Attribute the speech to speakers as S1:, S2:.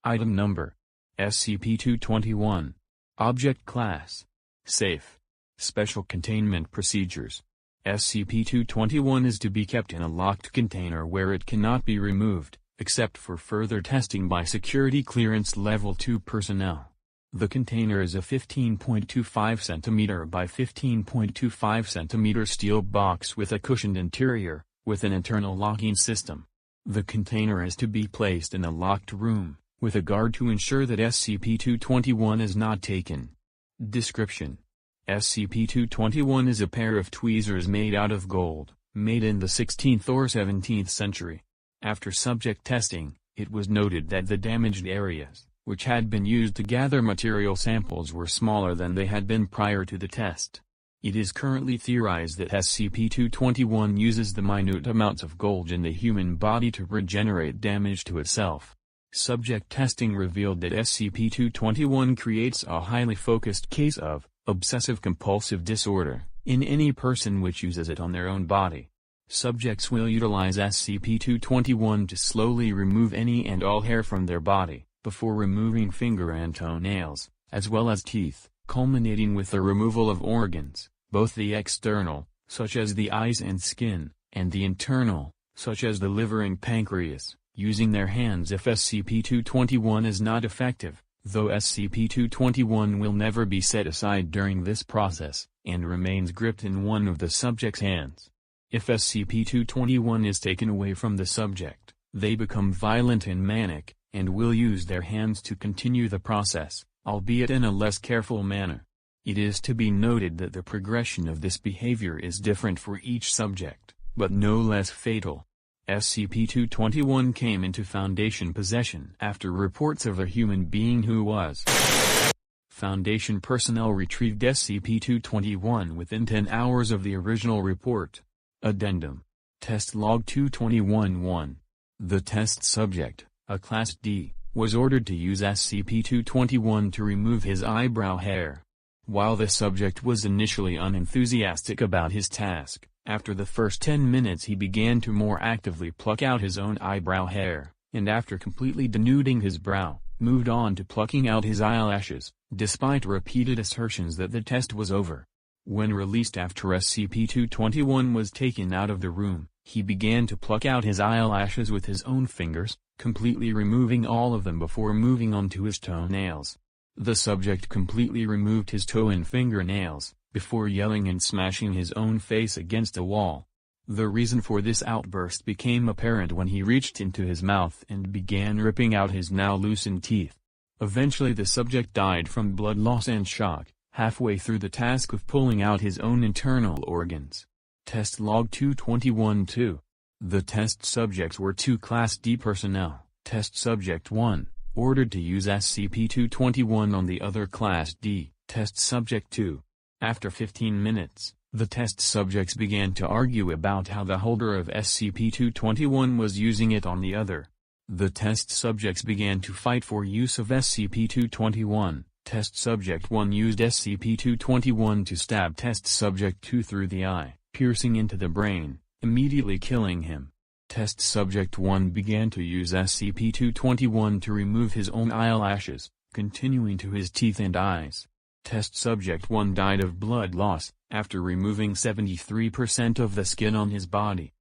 S1: Item Number: SCP-221. Object Class: Safe. Special Containment Procedures: SCP-221 is to be kept in a locked container where it cannot be removed, except for further testing by Security Clearance Level 2 personnel. The container is a 15.25 cm by 15.25 cm steel box with a cushioned interior, with an internal locking system. The container is to be placed in a locked room, with a guard to ensure that SCP-221 is not taken. Description: SCP-221 is a pair of tweezers made out of gold, made in the 16th or 17th century. After subject testing, it was noted that the damaged areas, which had been used to gather material samples, were smaller than they had been prior to the test. It is currently theorized that SCP-221 uses the minute amounts of gold in the human body to regenerate damage to itself. Subject testing revealed that SCP-221 creates a highly focused case of obsessive-compulsive disorder in any person which uses it on their own body. Subjects will utilize SCP-221 to slowly remove any and all hair from their body, before removing finger and toenails, as well as teeth, culminating with the removal of organs, both the external, such as the eyes and skin, and the internal, such as the liver and pancreas, using their hands if SCP-221 is not effective, though SCP-221 will never be set aside during this process, and remains gripped in one of the subject's hands. If SCP-221 is taken away from the subject, they become violent and manic, and will use their hands to continue the process, albeit in a less careful manner. It is to be noted that the progression of this behavior is different for each subject, but no less fatal. SCP-221 came into Foundation possession after reports of a human being who was. Foundation personnel retrieved SCP-221 within 10 hours of the original report. Addendum: Test Log 221-1. The test subject, a Class D, was ordered to use SCP-221 to remove his eyebrow hair. While the subject was initially unenthusiastic about his task, after the first 10 minutes he began to more actively pluck out his own eyebrow hair, and after completely denuding his brow, moved on to plucking out his eyelashes, despite repeated assertions that the test was over. When released after SCP-221 was taken out of the room, he began to pluck out his eyelashes with his own fingers, completely removing all of them before moving on to his toenails. The subject completely removed his toe and fingernails, before yelling and smashing his own face against a wall. The reason for this outburst became apparent when he reached into his mouth and began ripping out his now loosened teeth. Eventually the subject died from blood loss and shock, halfway through the task of pulling out his own internal organs. Test Log 221-2. The test subjects were 2 Class D personnel. Test Subject 1, ordered to use SCP-221 on the other Class D. Test Subject 2. After 15 minutes, the test subjects began to argue about how the holder of SCP-221 was using it on the other. The test subjects began to fight for use of SCP-221. Test Subject 1 used SCP-221 to stab Test Subject 2 through the eye, piercing into the brain, immediately killing him. Test Subject 1 began to use SCP-221 to remove his own eyelashes, continuing to his teeth and eyes. Test Subject 1 died of blood loss, after removing 73% of the skin on his body.